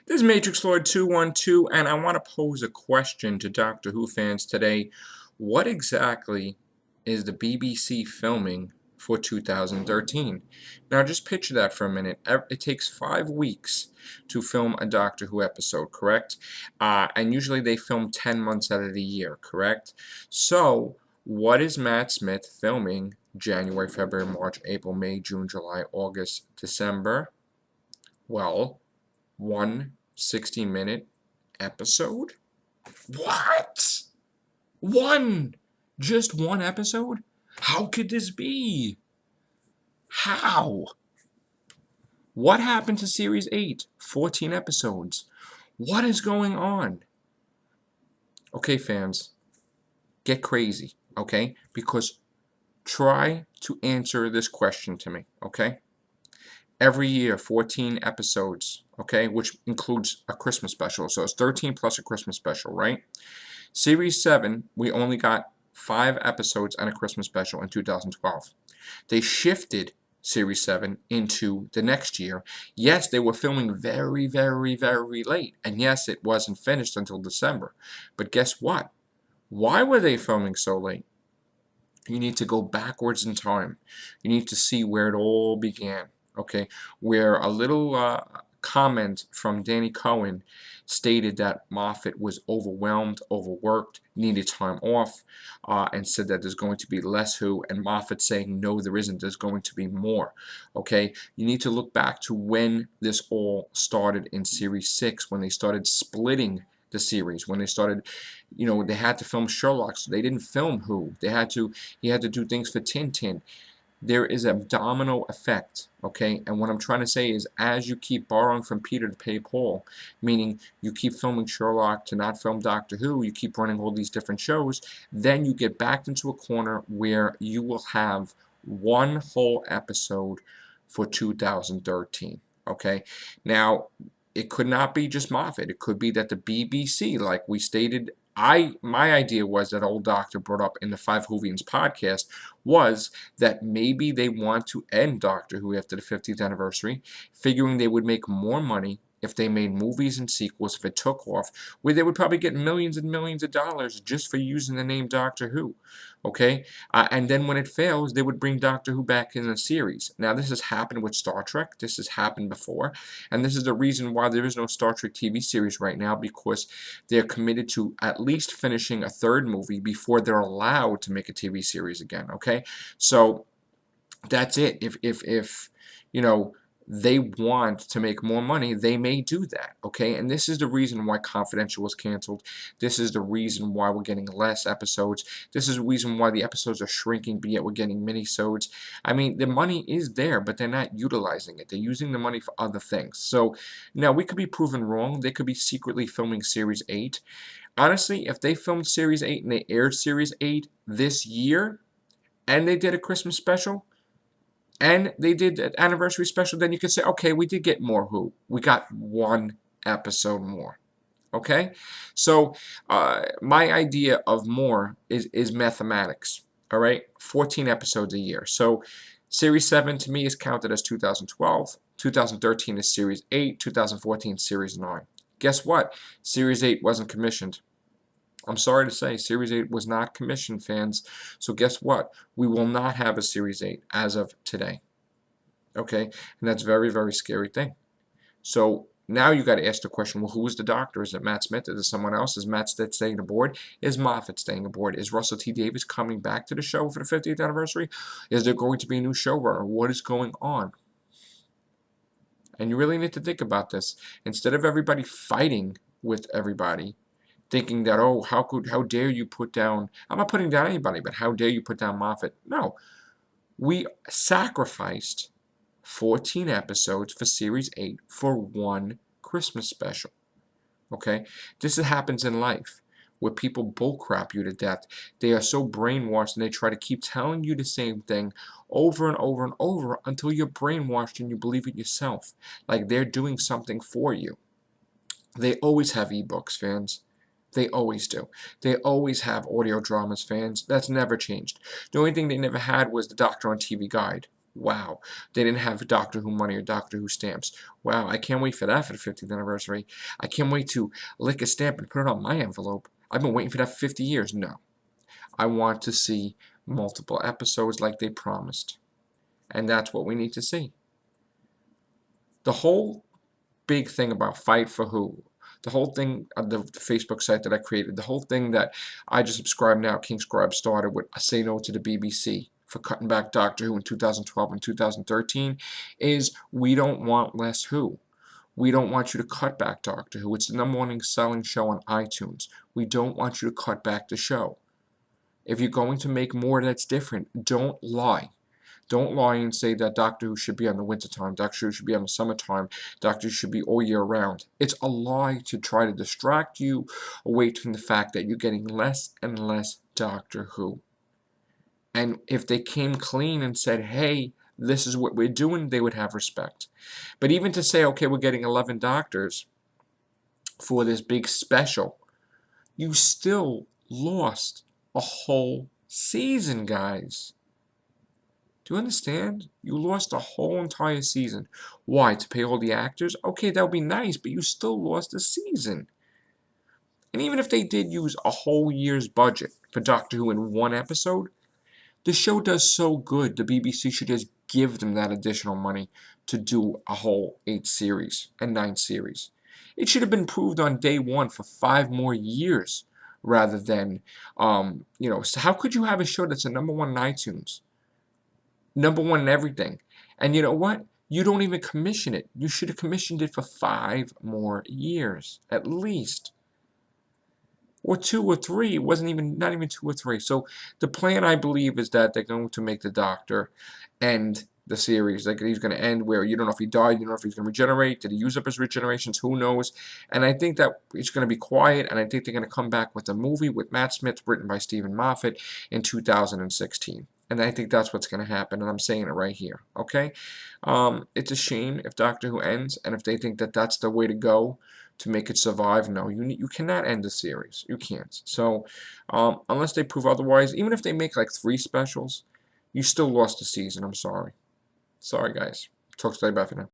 This is Matrix Lord 212, and I want to pose a question to Doctor Who fans today. What exactly is the BBC filming for 2013? Now, just picture that for a minute. It takes 5 weeks to film a Doctor Who episode, correct? And usually they film 10 months out of the year, correct? So, what is Matt Smith filming January, February, March, April, May, June, July, August, December? Well, one 60-minute episode? What? One? Just one episode? How could this be? How? What happened to Series 8? 14 episodes. What is going on? Okay, fans, get crazy, okay? Because try to answer this question to me, okay? Every year, 14 episodes, okay, which includes a Christmas special. So it's 13 plus a Christmas special, right? Series 7, we only got 5 episodes and a Christmas special in 2012. They shifted Series 7 into the next year. Yes, they were filming very, very, very late. And yes, it wasn't finished until December. But guess what? Why were they filming so late? You need to go backwards in time. You need to see where it all began. Okay, where a little comment from Danny Cohen stated that Moffat was overwhelmed, overworked, needed time off, and said that there's going to be less Who, and Moffat saying, no, there isn't, there's going to be more. Okay, you need to look back to when this all started in Series 6, when they started splitting the series, when they started, they had to film Sherlock, so they didn't film Who. He had to do things for Tintin. There is a domino effect, okay? And what I'm trying to say is, as you keep borrowing from Peter to pay Paul, meaning you keep filming Sherlock to not film Doctor Who, you keep running all these different shows, then you get backed into a corner where you will have one whole episode for 2013, okay? Now, it could not be just Moffat. It could be that the BBC, like we stated, my idea was that old doctor brought up in the Five Whovians podcast was that maybe they want to end Doctor Who after the 50th anniversary, figuring they would make more money if they made movies and sequels, if it took off, where they would probably get millions and millions of dollars just for using the name Doctor Who. Okay? And then when it fails, they would bring Doctor Who back in a series. Now, this has happened with Star Trek. This has happened before. And this is the reason why there is no Star Trek TV series right now, because they're committed to at least finishing a third movie before they're allowed to make a TV series again. Okay? So that's it. If they want to make more money, they may do that, okay? And this is the reason why Confidential was canceled. This is the reason why we're getting less episodes. This is the reason why the episodes are shrinking, but yet we're getting mini-sodes. I mean, the money is there, but they're not utilizing it. They're using the money for other things. So, now, we could be proven wrong. They could be secretly filming Series 8. Honestly, if they filmed Series 8 and they aired Series 8 this year, and they did a Christmas special, and they did an anniversary special, then you could say, okay, we did get more Who. We got one episode more. Okay? So, my idea of more is mathematics. All right? 14 episodes a year. So, Series 7 to me is counted as 2012. 2013 is Series 8. 2014 Series 9. Guess what? Series 8 wasn't commissioned. I'm sorry to say, Series 8 was not commissioned, fans. So guess what? We will not have a Series 8 as of today. Okay? And that's a very, very scary thing. So now you got to ask the question, well, who is the doctor? Is it Matt Smith? Is it someone else? Is Matt Smith staying aboard? Is Moffat staying aboard? Is Russell T Davies coming back to the show for the 50th anniversary? Is there going to be a new showrunner? What is going on? And you really need to think about this. Instead of everybody fighting with everybody, thinking that, oh, how dare you put down, I'm not putting down anybody, but how dare you put down Moffat? No. We sacrificed 14 episodes for Series 8 for one Christmas special. Okay? This happens in life, where people bullcrap you to death. They are so brainwashed, and they try to keep telling you the same thing over and over and over until you're brainwashed and you believe it yourself. Like they're doing something for you. They always have ebooks, fans. They always do. They always have audio dramas, fans. That's never changed. The only thing they never had was the Doctor on TV Guide. Wow. They didn't have Doctor Who money or Doctor Who stamps. Wow, I can't wait for that for the 50th anniversary. I can't wait to lick a stamp and put it on my envelope. I've been waiting for that for 50 years. No. I want to see multiple episodes like they promised. And that's what we need to see. The whole big thing about Fight for Who, the whole thing of the Facebook site that I created, the whole thing that I just subscribed now, King Scribe started with Say No to the BBC for cutting back Doctor Who in 2012 and 2013, is we don't want less Who. We don't want you to cut back Doctor Who. It's the #1 selling show on iTunes. We don't want you to cut back the show. If you're going to make more that's different, don't lie. Don't lie and say that Doctor Who should be on the wintertime, Doctor Who should be on the summertime, Doctor Who should be all year round. It's a lie to try to distract you away from the fact that you're getting less and less Doctor Who. And if they came clean and said, hey, this is what we're doing, they would have respect. But even to say, okay, we're getting 11 Doctors for this big special, you still lost a whole season, guys. Do you understand? You lost a whole entire season. Why? To pay all the actors? Okay, that would be nice, but you still lost a season. And even if they did use a whole year's budget for Doctor Who in one episode, the show does so good, the BBC should just give them that additional money to do a whole 8 series and 9 series. It should have been proved on day 1 for 5 more years rather than, so how could you have a show that's a #1 in iTunes? #1 in everything. And you know what? You don't even commission it. You should have commissioned it for 5 more years, at least. Or 2 or 3. It wasn't even, not even 2 or 3. So the plan, I believe, is that they're going to make the Doctor end the series. Like, he's going to end where you don't know if he died, you don't know if he's going to regenerate. Did he use up his regenerations? Who knows? And I think that it's going to be quiet, and I think they're going to come back with a movie with Matt Smith, written by Stephen Moffat, in 2016. And I think that's what's going to happen, and I'm saying it right here, okay? It's a shame if Doctor Who ends, and if they think that that's the way to go to make it survive. No, you cannot end the series. You can't. So, unless they prove otherwise, even if they make like 3 specials, you still lost the season. I'm sorry. Sorry, guys. Talk to you later. Bye for now.